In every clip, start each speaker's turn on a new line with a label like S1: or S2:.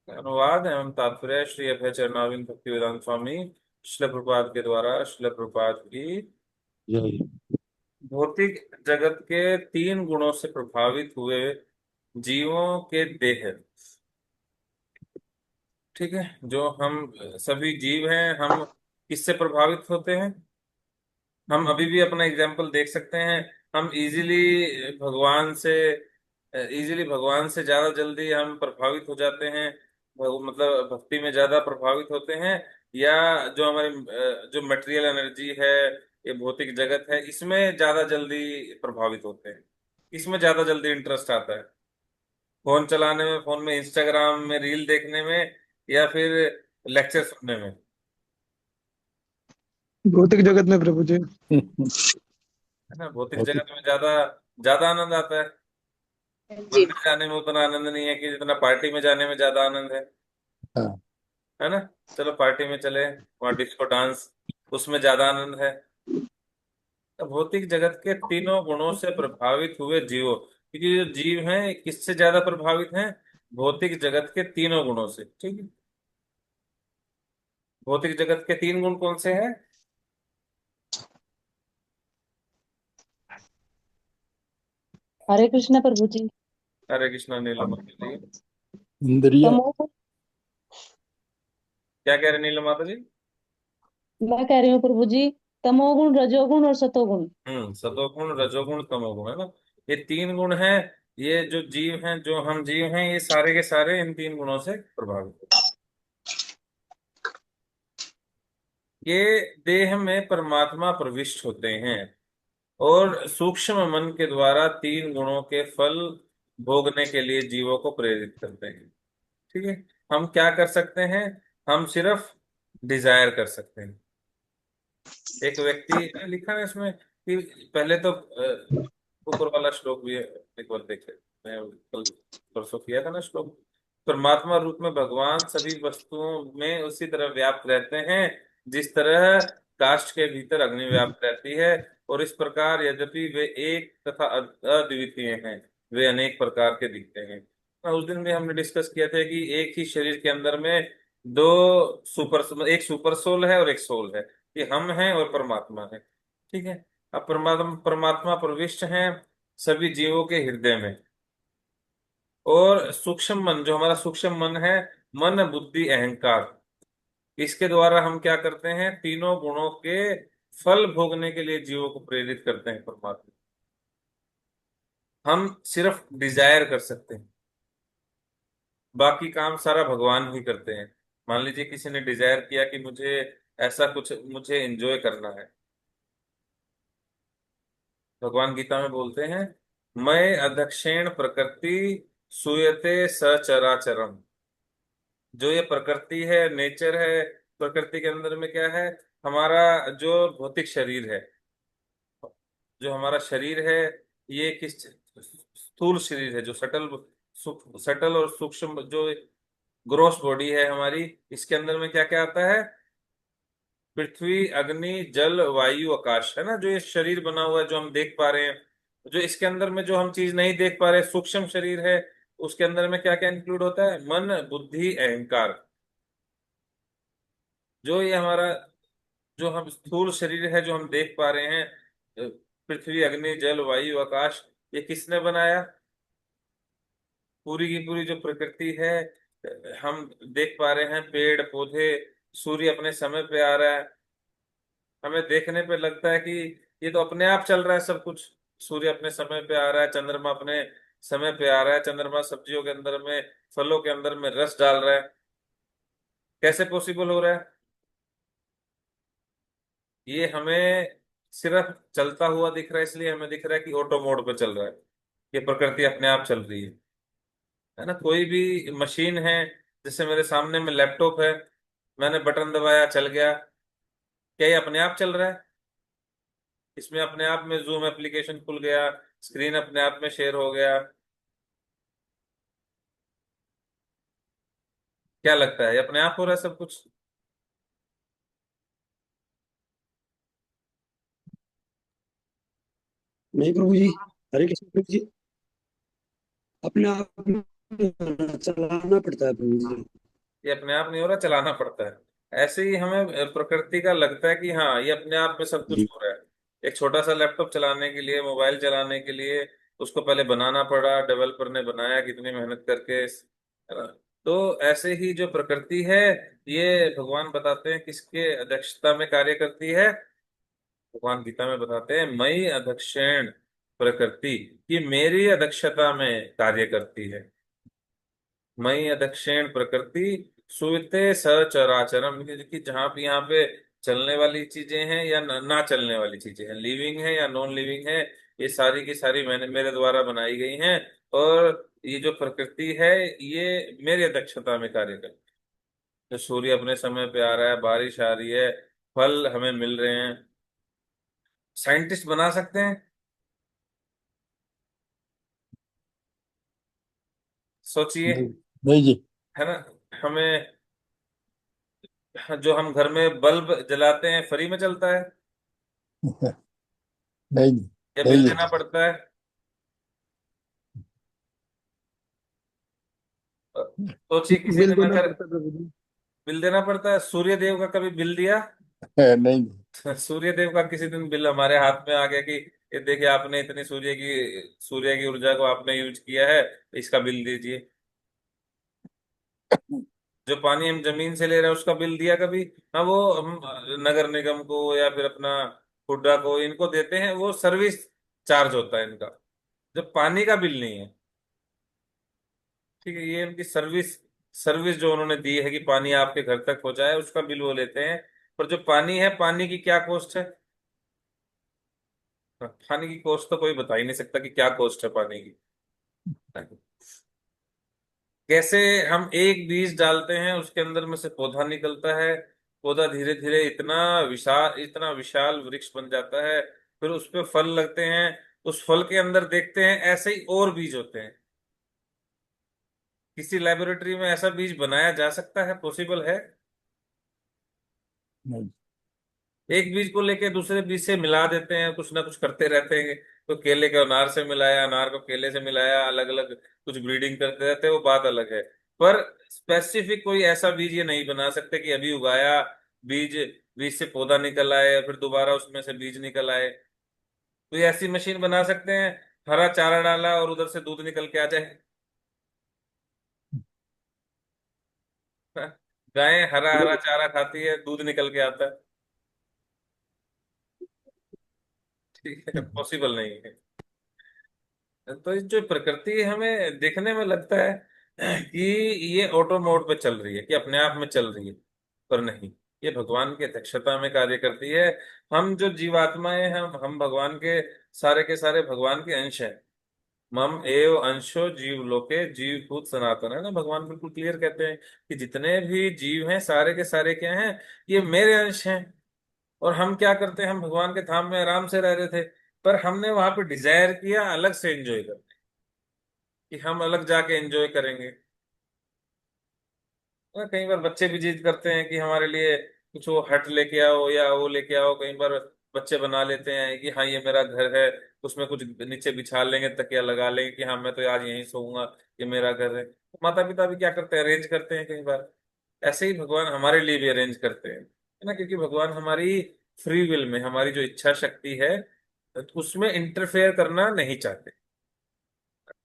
S1: अनुवाद एवं तात्पर्य श्री अभय चरणारविंद भक्तिवेदांत स्वामी श्रील प्रभुपाद के द्वारा श्रील प्रभुपाद की
S2: जय।
S1: भौतिक जगत के तीन गुणों से प्रभावित हुए जीवों के देह। ठीक है, जो हम सभी जीव हैं, हम किससे प्रभावित होते हैं? हम अभी भी अपना एग्जाम्पल देख सकते हैं। हम इजीली भगवान से ज्यादा जल्दी हम प्रभावित हो जाते हैं। मतलब भक्ति में ज्यादा प्रभावित होते हैं, या जो हमारी जो मटेरियल एनर्जी है, ये भौतिक जगत है, इसमें ज्यादा जल्दी प्रभावित होते हैं। इसमें ज्यादा जल्दी इंटरेस्ट आता है, फोन चलाने में, फोन में इंस्टाग्राम में रील देखने में, या फिर लेक्चर सुनने में?
S3: भौतिक जगत में प्रभु जी।
S1: है ना, भौतिक
S2: भौतिक।
S1: जगत में ज्यादा ज्यादा आनंद आता है।
S4: जी।
S1: मंदिर जाने में उतना आनंद नहीं है कि जितना पार्टी में जाने में ज्यादा आनंद
S2: हाँ।
S1: है ना। चलो पार्टी में चले, वहाँ डिस्को डांस, उसमें ज्यादा आनंद है। तो भौतिक जगत के तीनों गुणों से प्रभावित हुए जीवों, क्योंकि जो जीव हैं किससे ज्यादा प्रभावित हैं? भौतिक जगत के तीनों गुणों से। ठीक है, भौतिक जगत के तीन गुण कौन से हैं?
S4: हरे कृष्ण प्रभु जी।
S1: हरे कृष्णा नीलम जी।
S2: इंद्रिय।
S4: तमोगुण।
S1: क्या कह रहे नीलम माता जी?
S4: मैं कह रही हूँ प्रभु जी, तमोगुण, रजोगुण और सतोगुण।
S1: सतोगुण रजोगुण तमोगुण, है ना। ये तीन गुण हैं। ये जो जीव हैं, जो हम जीव हैं, ये सारे के सारे इन तीन गुणों से प्रभावित हैं। ये देह में परमात्मा प्रविष्ट होते हैं और सूक्ष्म मन के द्वारा तीन गुणों के फल भोगने के लिए जीवों को प्रेरित करते हैं। ठीक है, हम क्या कर सकते हैं? हम सिर्फ डिजायर कर सकते हैं। एक व्यक्ति लिखा है इसमें कि पहले तो ऊपर वाला श्लोक भी एक बार देखे, मैं कल परसों किया था ना श्लोक। परमात्मा रूप में भगवान सभी वस्तुओं में उसी तरह व्याप्त रहते हैं जिस तरह काष्ठ के भीतर अग्नि व्याप्त रहती है। और इस प्रकार यद्यपि वे एक तथा अद्वितीय हैं, वे अनेक प्रकार के दिखते हैं। उस दिन भी हमने डिस्कस किया था कि एक ही शरीर के अंदर में दो एक सुपर सोल है और एक सोल है। ये हम हैं और परमात्मा है। ठीक है, अब परमात्मा परमात्मा प्रविष्ट हैं सभी जीवों के हृदय में। और सूक्ष्म मन, जो हमारा सूक्ष्म मन है, मन बुद्धि अहंकार, इसके द्वारा हम क्या करते हैं? तीनों गुणों के फल भोगने के लिए जीवों को प्रेरित करते हैं परमात्मा। हम सिर्फ डिजायर कर सकते हैं, बाकी काम सारा भगवान ही करते हैं। मान लीजिए किसी ने डिजायर किया कि मुझे ऐसा कुछ, मुझे एंजॉय करना है। भगवान गीता में बोलते हैं, मैं अध्यक्षेण प्रकृति सूयते सचराचरम। जो ये प्रकृति है, नेचर है, प्रकृति के अंदर में क्या है? हमारा जो भौतिक शरीर है, जो हमारा शरीर है, ये किस स्थूल शरीर है, जो सटल और सूक्ष्म, जो ग्रोस बॉडी है हमारी, इसके अंदर में क्या क्या आता है? पृथ्वी, अग्नि, जल, वायु, आकाश, है ना। जो ये शरीर बना हुआ है, जो हम देख पा रहे हैं, जो इसके अंदर में जो हम चीज नहीं देख पा रहे, सूक्ष्म शरीर है, उसके अंदर में क्या क्या इंक्लूड होता है? मन बुद्धि अहंकार। जो ये हमारा, जो हम स्थूल शरीर है, जो हम देख पा रहे हैं, पृथ्वी, अग्नि, जल, वायु, आकाश, ये किसने बनाया? पूरी की पूरी जो प्रकृति है, हम देख पा रहे हैं, पेड़ पौधे, सूर्य अपने समय पे आ रहा है। हमें देखने पे लगता है कि ये तो अपने आप चल रहा है सब कुछ। सूर्य अपने समय पे आ रहा है, चंद्रमा अपने समय पे आ रहा है, चंद्रमा सब्जियों के अंदर में, फलों के अंदर में रस डाल रहा है। कैसे पॉसिबल हो रहा है? ये हमें सिर्फ चलता हुआ दिख रहा है, इसलिए हमें दिख रहा है कि ऑटो मोड पे चल रहा है। ये प्रकृति अपने आप चल रही है ना। कोई भी मशीन है, जैसे मेरे सामने में लैपटॉप है, मैंने बटन दबाया, चल गया। क्या ये अपने आप चल रहा है? इसमें अपने आप में जूम एप्लीकेशन खुल गया, स्क्रीन अपने आप में शेयर हो गया। क्या लगता है, ये अपने आप हो रहा है सब कुछ?
S3: नहीं प्रभु जी। हरे कृष्ण प्रभु जी। अपने आप में
S2: चलाना पड़ता है प्रभु जी।
S1: ये अपने आप नहीं हो रहा, चलाना पड़ता है। ऐसे ही हमें प्रकृति का लगता है कि हाँ ये अपने आप में सब कुछ
S2: जी।
S1: हो रहा है। एक छोटा सा लैपटॉप चलाने के लिए, मोबाइल चलाने के लिए उसको पहले बनाना पड़ा, डेवलपर ने बनाया कितनी मेहनत करके, है ना। तो ऐसे ही जो प्रकृति है, ये भगवान बताते हैं किसके अध्यक्षता में कार्य करती है। भगवान गीता में बताते हैं मई अध्यक्षेण प्रकृति, ये मेरी अध्यक्षता में कार्य करती है। मई अध्यक्षेण प्रकृति सुविते सचराचरम, कि जहाँ पे यहाँ पे चलने वाली चीजें हैं या ना चलने वाली चीजें हैं, लिविंग है या नॉन लिविंग है, ये सारी की सारी मैंने मेरे द्वारा बनाई गई हैं। और ये जो प्रकृति है ये मेरी अध्यक्षता में कार्य करती है। जो सूर्य अपने समय पे आ रहा है, बारिश आ रही है, फल हमें मिल रहे हैं, साइंटिस्ट बना सकते हैं। सोचिए,
S2: नहीं, नहीं जी।
S1: है ना। हमें, जो हम घर में बल्ब जलाते हैं फ्री में चलता है
S2: नहीं जी।
S1: या बिल
S2: नहीं है
S1: देना
S2: जी।
S1: पड़ता है? सोचिए किसी
S3: बिल
S1: दिन
S3: देना
S1: अगर
S3: पड़ता है प्रभु जी।
S1: बिल देना पड़ता है। सूर्य देव का कभी बिल दिया?
S2: नहीं जी।
S1: सूर्य देव का किसी दिन बिल हमारे हाथ में आ गया कि ये देखिए आपने इतनी सूर्य की ऊर्जा को आपने यूज किया है, इसका बिल दीजिए। जो पानी हम जमीन से ले रहे हैं उसका बिल दिया कभी? हाँ, वो हम नगर निगम को या फिर अपना हुड्डा को इनको देते हैं, वो सर्विस चार्ज होता है इनका, जो पानी का बिल नहीं है। ठीक है, ये उनकी सर्विस, सर्विस जो उन्होंने दी है कि पानी आपके घर तक पहुंचाए, उसका बिल वो लेते हैं। पर जो पानी है, पानी की क्या कॉस्ट है? पानी की कॉस्ट तो कोई बता ही नहीं सकता कि क्या कॉस्ट है पानी की। कैसे हम एक बीज डालते हैं, उसके अंदर में से पौधा निकलता है, पौधा धीरे धीरे इतना विशाल वृक्ष बन जाता है, फिर उस पे फल लगते हैं, उस फल के अंदर देखते हैं ऐसे ही और बीज होते हैं। किसी लेबोरेटरी में ऐसा बीज बनाया जा सकता है? पॉसिबल है?
S2: नहीं।
S1: एक बीज को लेके दूसरे बीज से मिला देते हैं, कुछ ना कुछ करते रहते हैं। तो केले को अनार से मिलाया, अनार को केले से मिलाया, अलग अलग कुछ ब्रीडिंग करते रहते हैं, वो बात अलग है। पर स्पेसिफिक कोई ऐसा बीज ये नहीं बना सकते कि अभी उगाया बीज, बीज से पौधा निकल आए, फिर दोबारा उसमें से बीज निकल आए। कोई ऐसी मशीन बना सकते हैं हरा चारा डाला और उधर से दूध निकल के आ जाए? गायें हरा हरा चारा खाती है, दूध निकल के आता है। ठीक है, पॉसिबल नहीं है। तो ये जो प्रकृति हमें देखने में लगता है कि ये ऑटो मोड पे चल रही है, कि अपने आप में चल रही है, पर नहीं, ये भगवान की अध्यक्षता में कार्य करती है। हम जो जीवात्माएं हैं, हम भगवान के सारे भगवान के अंश हैं। मम एव अंशो जीव लोके जीव भूत सनातन, है ना। भगवान बिल्कुल क्लियर कहते हैं कि जितने भी जीव हैं सारे के सारे क्या हैं, ये मेरे अंश हैं। और हम क्या करते हैं, हम भगवान के धाम में आराम से रह रहे थे, पर हमने वहां पे डिजायर किया अलग से एंजॉय कर, कि हम अलग जाके एंजॉय करेंगे। कई बार बच्चे भी जिद करते हैं कि हमारे लिए कुछ वो हट लेके आओ या वो लेके आओ। कई बार बच्चे बना लेते हैं कि हाँ ये मेरा घर है, उसमें कुछ नीचे बिछा लेंगे, तकिया लगा लेंगे कि हाँ मैं तो आज यहीं सोऊंगा, ये मेरा घर है। तो माता पिता भी क्या करते हैं, अरेंज करते हैं कई बार। ऐसे ही भगवान हमारे लिए भी अरेंज करते हैं, है ना। क्योंकि भगवान हमारी फ्री विल में, हमारी जो इच्छा शक्ति है उसमें इंटरफेयर करना नहीं चाहते।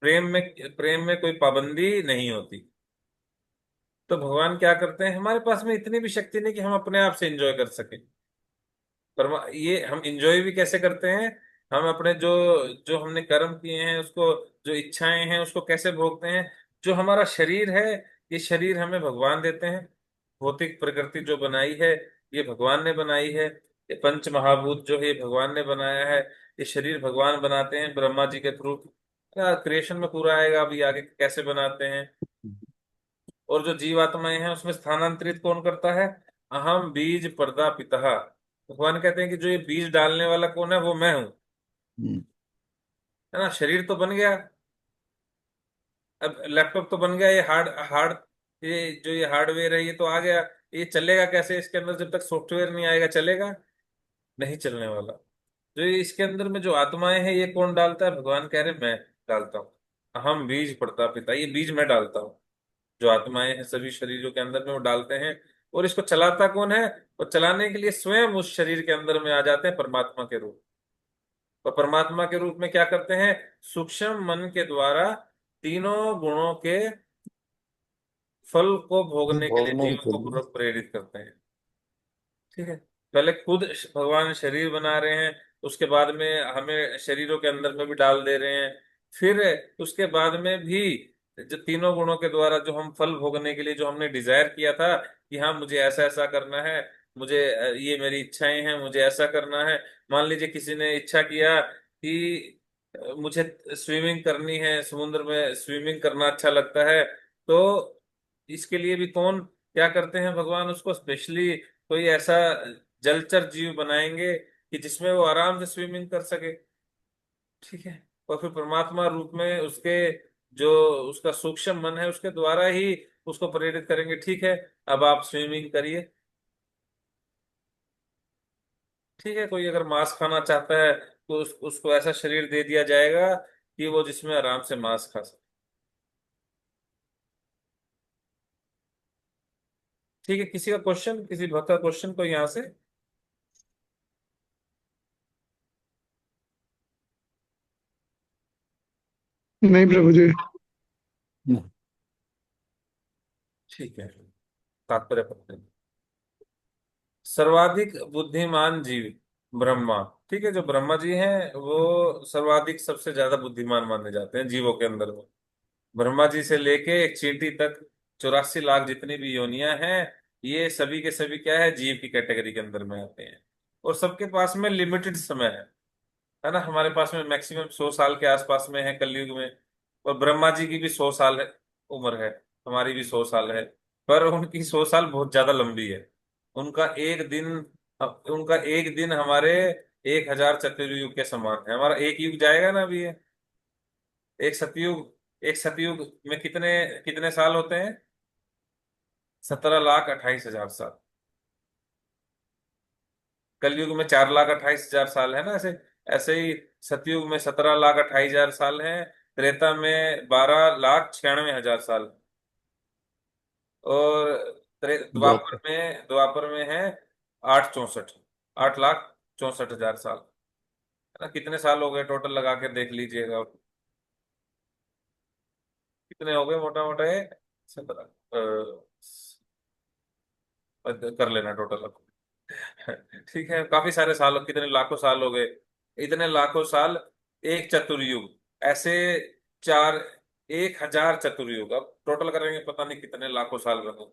S1: प्रेम में कोई पाबंदी नहीं होती। तो भगवान क्या करते हैं, हमारे पास में इतनी भी शक्ति नहीं कि हम अपने आप से एंजॉय कर सकें। पर ये हम एंजॉय भी कैसे करते हैं, हम अपने जो जो हमने कर्म किए हैं उसको, जो इच्छाएं हैं उसको कैसे भोगते हैं। जो हमारा शरीर है, ये शरीर हमें भगवान देते हैं। भौतिक प्रकृति जो बनाई है, ये भगवान ने बनाई है। ये पंच महाभूत जो है ये भगवान ने बनाया है। ये शरीर भगवान बनाते हैं ब्रह्मा जी के थ्रू। क्रिएशन में पूरा आएगा अभी आगे कैसे बनाते हैं। और जो जीवात्माएं हैं उसमें स्थानांतरित कौन करता है? अहम बीज पर्दा पिता। भगवान कहते हैं कि जो ये बीज डालने वाला कौन है, वो मैं हूं,
S2: हम्म।
S1: है ना। शरीर तो बन गया, अब लैपटॉप तो बन गया, ये हार्ड हार्ड ये हार्डवेयर है ये तो आ गया। ये चलेगा कैसे इसके अंदर, जब तक सॉफ्टवेयर नहीं आएगा चलेगा नहीं, चलने वाला। जो ये इसके अंदर में जो आत्माएं हैं ये कौन डालता है? भगवान कह रहे हैं मैं डालता हूँ। हम बीज पड़ता पिता, ये बीज मैं डालता हूँ। जो आत्माएं हैं सभी शरीरों के अंदर में वो डालते हैं। और इसको चलाता कौन है? और चलाने के लिए स्वयं उस शरीर के अंदर में आ जाते हैं परमात्मा के रूप। और परमात्मा के रूप में क्या करते हैं? सूक्ष्म मन के द्वारा तीनों गुणों के फल को भोगने के लिए
S2: भोगने
S1: जीव
S2: के
S1: को
S2: लिए।
S1: प्रेरित करते हैं। ठीक है। पहले खुद भगवान शरीर बना रहे हैं, उसके बाद में हमें शरीरों के अंदर में भी डाल दे रहे हैं। फिर उसके बाद में भी जो तीनों गुणों के द्वारा जो हम फल भोगने के लिए जो हमने डिजायर किया था कि हाँ मुझे ऐसा ऐसा करना है, मुझे ये मेरी इच्छाएं हैं, मुझे ऐसा करना है। मान लीजिए किसी ने इच्छा किया कि मुझे स्विमिंग करनी है, समुद्र में स्विमिंग करना अच्छा लगता है, तो इसके लिए भी कौन क्या करते हैं? भगवान उसको स्पेशली कोई ऐसा जलचर जीव बनाएंगे कि जिसमें वो आराम से स्विमिंग कर सके। ठीक है। और फिर परमात्मा रूप में उसके जो उसका सूक्ष्म मन है उसके द्वारा ही उसको प्रेरित करेंगे। ठीक है, अब आप स्विमिंग करिए। ठीक है। कोई अगर मांस खाना चाहता है तो उसको ऐसा शरीर दे दिया जाएगा कि वो जिसमें आराम से मांस खा सके। ठीक है। किसी का क्वेश्चन, किसी भक्त का क्वेश्चन को यहाँ से?
S3: नहीं प्रभु जी।
S2: नहीं।
S1: ठीक है। तात्पर्य पढ़ते हैं। सर्वाधिक बुद्धिमान जीव ब्रह्मा। ठीक है। जो ब्रह्मा जी हैं वो सर्वाधिक सबसे ज्यादा बुद्धिमान माने जाते हैं जीवों के अंदर में। ब्रह्मा जी से लेके एक चींटी तक 84 लाख जितनी भी योनियां हैं, ये सभी के सभी क्या है? जीव की कैटेगरी के अंदर में आते हैं। और सबके पास में लिमिटेड समय है ना? हमारे पास में मैक्सिमम 100 साल के आसपास में है कलयुग में। और ब्रह्मा जी की भी 100 साल है, उम्र है। हमारी भी 100 साल है। पर उनकी 100 साल बहुत ज्यादा लंबी है। उनका एक दिन, उनका एक दिन हमारे 1000 चतुर्युग के समान है। हमारा एक युग जाएगा ना अभी ये। एक सतयुग, एक सतयुग में कितने कितने साल होते हैं? 17,28,000 साल। कलयुग में 4,28,000 साल है ना? ऐसे ऐसे ही सतयुग में 17,28,000 साल है। त्रेता में 12,96,000 साल। और द्वापर
S2: द्वापर।
S1: में, द्वापर में है 864, 8,64,000 साल। है ना? कितने साल हो गए टोटल लगा के देख लीजिएगा। कितने हो गए मोटा मोटा ये? 17 कर लेना टोटल। ठीक है। काफी सारे साल, कितने लाखों साल हो गए। इतने लाखों साल एक चतुर्युग। ऐसे चार, 1,000 चतुर्युग। अब टोटल करेंगे पता नहीं कितने लाखों साल बनेंगे।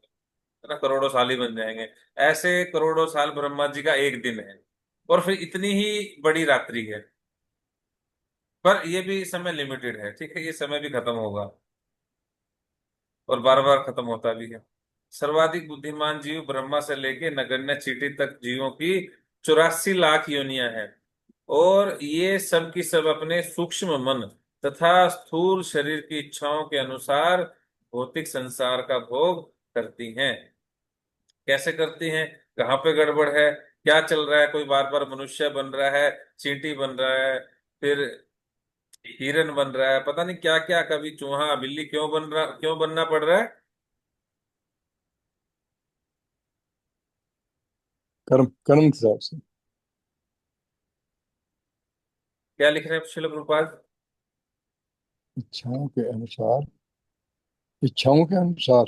S1: है ना? करोड़ों साल ही बन जाएंगे। ऐसे करोड़ों साल ब्रह्मा जी का एक दिन है। और फिर इतनी ही बड़ी रात्रि है। पर ये भी समय लिमिटेड है। ठीक है। ये समय भी खत्म होगा और बार बार खत्म होता भी है। सर्वाधिक बुद्धिमान जीव ब्रह्मा से लेके नगण्य चींटी तक जीवों की 84 लाख योनियां हैं। और ये सब की सब अपने सूक्ष्म मन तथा स्थूल शरीर की इच्छाओं के अनुसार भौतिक संसार का भोग करती हैं। कैसे करती हैं? कहाँ पे गड़बड़ है? क्या चल रहा है? कोई बार बार मनुष्य बन रहा है, चींटी बन रहा है, फिर हिरन बन रहा है, पता नहीं क्या क्या, कभी चूहा बिल्ली, क्यों बनना पड़ रहा है?
S2: कर्म कर्म के हिसाब से।
S1: क्या लिख रहे हैं श्रील प्रभुपाद?
S2: इच्छाओं के अनुसार। इच्छाओं के अनुसार।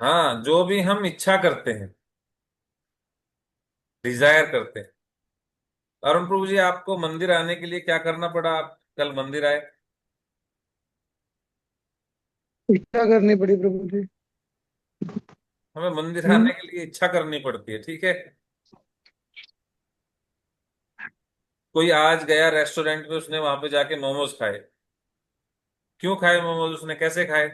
S1: हाँ, जो भी हम इच्छा करते हैं, डिजायर करते हैं। अरुण प्रभु जी, आपको मंदिर आने के लिए क्या करना पड़ा? आप कल मंदिर आए।
S3: इच्छा करनी पड़ी प्रभु जी।
S1: हमें मंदिर
S3: हम्म।
S1: आने के लिए इच्छा करनी पड़ती है। ठीक है। कोई आज गया रेस्टोरेंट में, उसने वहां पे जाके मोमोज खाए। क्यों खाए मोमोज? उसने कैसे खाए?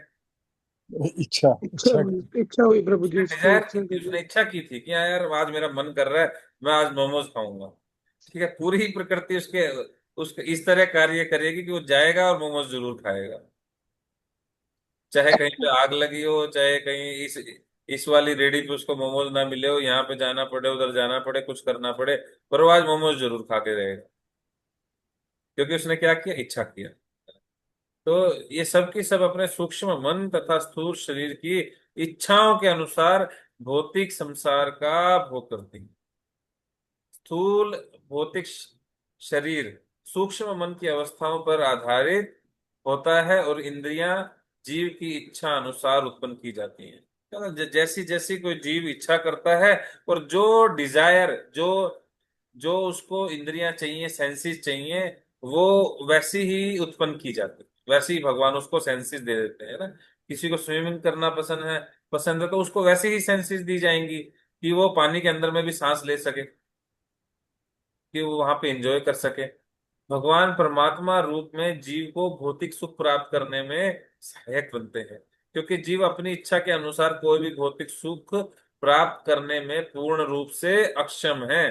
S2: इच्छा
S3: इच्छा
S2: इच्छा
S3: हुई,
S2: की।
S3: इच्छा हुई प्रभु जी,
S1: उसने
S3: इसकी
S1: डिजायर की
S3: इच्छा
S1: थी,
S3: की।
S1: उसने इच्छा की थी कि हाँ यार आज मेरा मन कर रहा है, मैं आज मोमोज खाऊंगा। ठीक है। पूरी ही प्रकृति उसके इस तरह कार्य करेगी कि वो जाएगा और मोमोज जरूर खाएगा। चाहे कहीं पे आग लगी हो, चाहे कहीं इस वाली रेडी पे उसको मोमोज ना मिले हो, यहाँ पे जाना पड़े, उधर जाना पड़े, कुछ करना पड़े, पर वो आज मोमोज जरूर खा के रहेगा। क्योंकि उसने क्या किया? इच्छा किया। तो ये सब की सब अपने सूक्ष्म मन तथा स्थूल शरीर की इच्छाओं के अनुसार भौतिक संसार का भोग करती है। स्थूल भौतिक शरीर सूक्ष्म मन की अवस्थाओं पर आधारित होता है और इंद्रियां जीव की इच्छा अनुसार उत्पन्न की जाती हैं। है ना? जैसी जैसी कोई जीव इच्छा करता है, और जो डिजायर, जो जो उसको इंद्रियां चाहिए, सेंसेस चाहिए, वो वैसी ही उत्पन्न की जाती है। वैसे ही भगवान उसको सेंसेस दे देते हैं ना। किसी को स्विमिंग करना पसंद है तो उसको वैसे ही सेंसेस दी जाएंगी कि वो पानी के अंदर में भी सांस ले सके, कि वो वहां पे एंजॉय कर सके। भगवान परमात्मा रूप में जीव को भौतिक सुख प्राप्त करने में सहायक बनते हैं, क्योंकि जीव अपनी इच्छा के अनुसार कोई भी भौतिक सुख प्राप्त करने में पूर्ण रूप से अक्षम है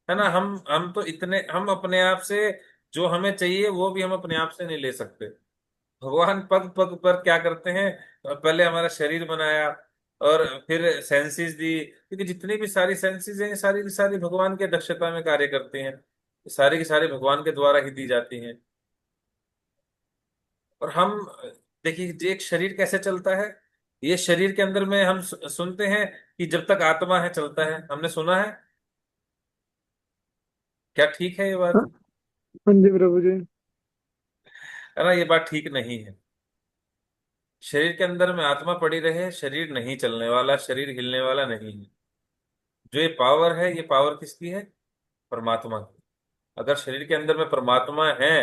S1: ना। हम तो इतने, हम अपने आप से जो हमें चाहिए वो भी हम अपने आप से नहीं ले सकते। भगवान पग पग पर क्या करते हैं, पहले हमारा शरीर बनाया और फिर सेंसेस दी, क्योंकि जितनी भी सारी सेंसेस हैं सारी की सारी भगवान के दक्षता में कार्य करती हैं, सारी की सारी भगवान के द्वारा ही दी जाती हैं। और हम देखिए, ये एक शरीर कैसे चलता है। ये शरीर के अंदर में हम सुनते हैं कि जब तक आत्मा है चलता है, हमने सुना है। क्या ठीक है ये
S3: हाँ
S1: बात?
S3: हाँ जी प्रभु जी।
S1: है ना, ये बात ठीक नहीं है। शरीर के अंदर में आत्मा पड़ी रहे, शरीर नहीं चलने वाला, शरीर हिलने वाला नहीं है। जो ये पावर है, ये पावर किसकी है? परमात्मा की। अगर शरीर के अंदर में परमात्मा है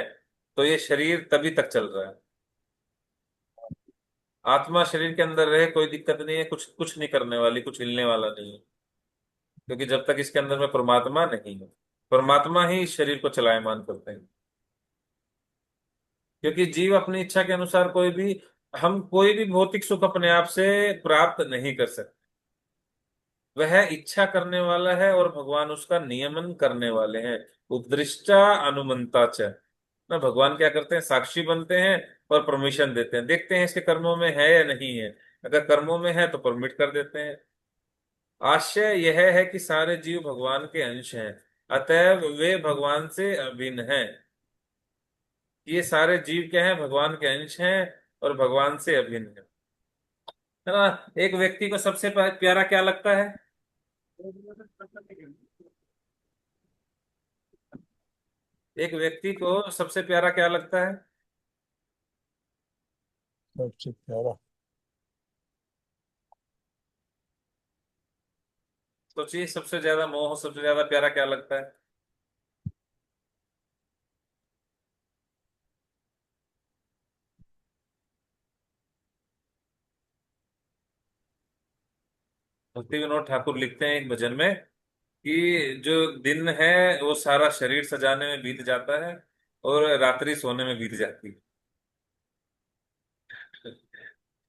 S1: तो ये शरीर तभी तक चल रहा है। आत्मा शरीर के अंदर रहे कोई दिक्कत नहीं है, कुछ कुछ नहीं करने वाली, कुछ हिलने वाला नहीं है, क्योंकि जब तक इसके अंदर में परमात्मा नहीं है। परमात्मा ही इस शरीर को चलायमान करते हैं, क्योंकि जीव अपनी इच्छा के अनुसार हम कोई भी भौतिक सुख अपने आप से प्राप्त नहीं कर सकते। वह इच्छा करने वाला है और भगवान उसका नियमन करने वाले हैं। उपदृष्टा अनुमंता च। ना भगवान क्या करते हैं, साक्षी बनते हैं और परमिशन देते हैं, देखते हैं इसके कर्मों में है या नहीं है। अगर कर्मों में है तो परमिट कर देते हैं। आशय यह है कि सारे जीव भगवान के अंश हैं, अतएव वे भगवान से अभिन्न हैं। ये सारे जीव क्या हैं, भगवान के अंश हैं और भगवान से अभिन्न है ना। एक व्यक्ति को सबसे प्यारा क्या लगता है? एक व्यक्ति को सबसे प्यारा क्या लगता है?
S2: सबसे प्यारा।
S1: सोचिए, सबसे ज्यादा मोह, सबसे ज्यादा प्यारा क्या लगता है? भक्ति विनोद ठाकुर लिखते हैं एक भजन में कि जो दिन है वो सारा शरीर सजाने में बीत जाता है और रात्रि सोने में बीत जाती है।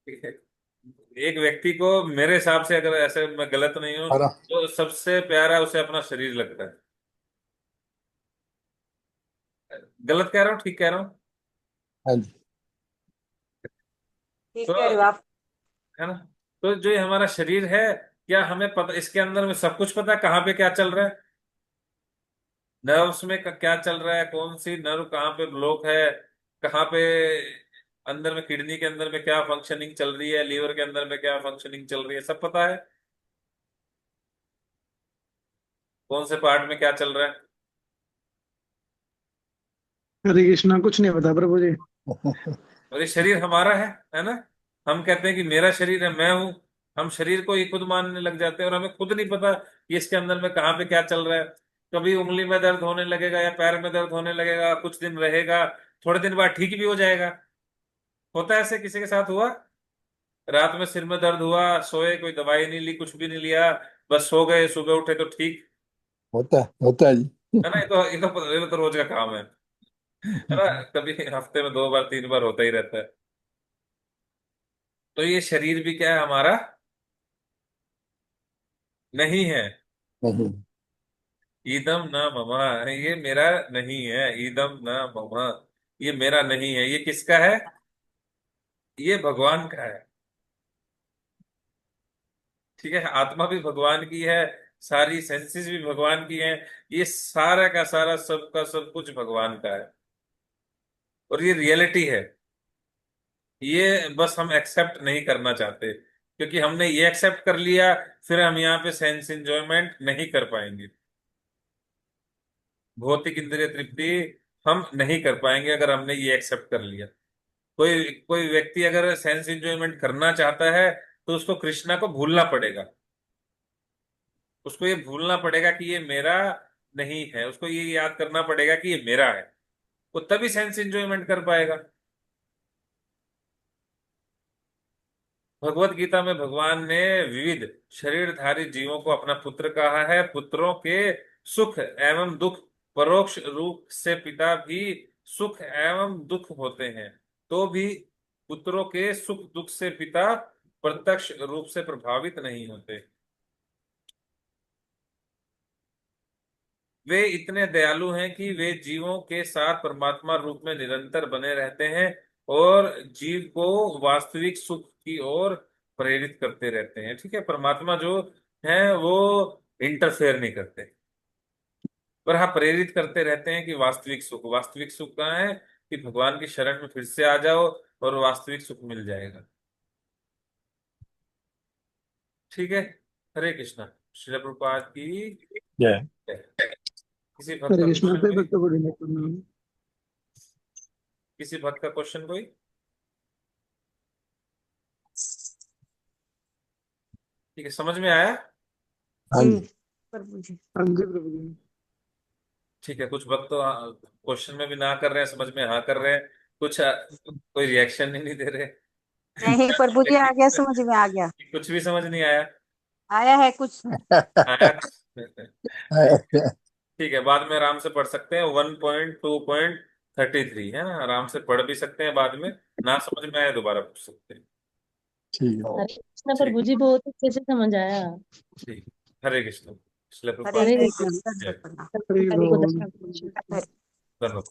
S1: ठीक है? एक व्यक्ति को, मेरे हिसाब से, अगर ऐसे मैं गलत नहीं हूं,
S2: हरा।
S1: तो सबसे प्यारा उसे अपना शरीर लगता है। गलत कह रहा हूँ, ठीक कह रहा हूँ?
S2: हाँ जी।
S1: तो
S5: ठीक कह रहे हो आप।
S1: है ना। तो जो ये हमारा शरीर है, क्या हमें पता, इसके अंदर में सब कुछ पता है कहाँ पे क्या चल रहा है? नर्व्स में क्या चल रहा है, कौन सी नर्व कहाँ पे ब्लॉक है, कहाँ पे अंदर में किडनी के अंदर में क्या फंक्शनिंग चल रही है, लीवर के अंदर में क्या फंक्शनिंग चल रही है, सब पता है। कौन से पार्ट में क्या चल रहा है।
S3: हरे कृष्णा, कुछ नहीं पता प्रभु जी।
S1: और ये शरीर हमारा है ना। हम कहते हैं कि मेरा शरीर है, मैं हूं। हम शरीर को ही खुद मानने लग जाते हैं और हमें खुद नहीं पता कि इसके अंदर में कहाँ पे क्या चल रहा है। कभी उंगली में दर्द होने लगेगा या पैर में दर्द होने लगेगा, कुछ दिन रहेगा, थोड़े दिन बाद ठीक भी हो जाएगा। होता है ऐसे, किसी के साथ हुआ? रात में सिर में दर्द हुआ, सोए, कोई दवाई नहीं ली, कुछ भी नहीं लिया, बस सो गए, सुबह उठे तो ठीक।
S2: होता है जी।
S1: है ना, ये तो रोज का काम है ना। कभी हफ्ते में 2 बार 3 बार होता ही रहता है। तो ये शरीर भी क्या है, हमारा नहीं है।
S2: नहीं।
S1: ईदम न ममा, ये मेरा नहीं है। ईदम न ममा, ये मेरा नहीं है। ये किसका है? ये भगवान का है। ठीक है, आत्मा भी भगवान की है, सारी सेंसेस भी भगवान की हैं। ये सारा का सारा, सब का सब कुछ भगवान का है, और ये रियलिटी है। ये बस हम एक्सेप्ट नहीं करना चाहते, क्योंकि हमने ये एक्सेप्ट कर लिया, फिर हम यहाँ पे सेंस एंजॉयमेंट नहीं कर पाएंगे। भौतिक इंद्रिय तृप्ति हम नहीं कर पाएंगे अगर हमने ये एक्सेप्ट कर लिया। कोई कोई व्यक्ति अगर सेंस एंजॉयमेंट करना चाहता है तो उसको कृष्णा को भूलना पड़ेगा। उसको ये भूलना पड़ेगा कि ये मेरा नहीं है, उसको ये याद करना पड़ेगा कि ये मेरा है, वो तभी सेंस एंजॉयमेंट कर पाएगा। भगवत गीता में भगवान ने विविध शरीरधारी जीवों को अपना पुत्र कहा है। पुत्रों के सुख एवं दुख परोक्ष रूप से पिता भी सुख एवं दुख होते हैं, तो भी पुत्रों के सुख दुख से पिता प्रत्यक्ष रूप से प्रभावित नहीं होते। वे इतने दयालु हैं कि वे जीवों के साथ परमात्मा रूप में निरंतर बने रहते हैं और जीव को वास्तविक सुख की ओर प्रेरित करते रहते हैं। ठीक है, परमात्मा जो है वो इंटरफेयर नहीं करते, पर हाँ प्रेरित करते रहते हैं कि वास्तविक सुख, वास्तविक सुख कहाँ है कि भगवान की शरण में फिर से आ जाओ और वास्तविक सुख मिल जाएगा। ठीक है। हरे कृष्णा। श्रील प्रभुपाद की
S2: जय।
S1: जय। किसी भक्त
S3: हरे
S1: का
S3: कृष्णा
S1: क्वेश्चन
S3: फिर
S1: कोई?
S3: भक्त को डिलीट करना है।
S1: किसी भक्त का क्वेश्चन कोई? ठीक है, समझ में आया?
S2: हाँ
S5: जी
S2: जी।
S5: प्रभु जी।
S3: हाँ जी प्रभु जी।
S1: ठीक है, कुछ भक्त तो क्वेश्चन में भी ना कर रहे हैं, समझ में हाँ कर रहे हैं, कुछ कोई रिएक्शन ही नहीं दे रहे।
S5: नहीं प्रभु जी, आ गया, समझ में आ गया।
S1: कुछ भी समझ नहीं आया।
S5: आया है कुछ।
S1: आया। ठीक है, बाद में आराम से पढ़ सकते हैं। 1.2.33 है ना, आराम से पढ़ भी सकते हैं, बाद में ना समझ में आए दोबारा पूछ सकते हैं।
S2: ठीक है।
S4: हरे कृष्ण
S1: ठीक।
S4: प्रभु जी, बहुत अच्छे से समझ आया।
S1: ठीक। हरे कृष्ण। श्रील
S5: हरे
S1: प्रभुपाद
S4: हरे
S1: की
S5: कृष्ण,
S4: कृष्ण।
S1: जय।
S5: दंडवत प्रणाम।
S3: हरि
S4: हरे
S3: बोल।
S4: कृष्ण।
S5: हरे
S1: धन्यवाद।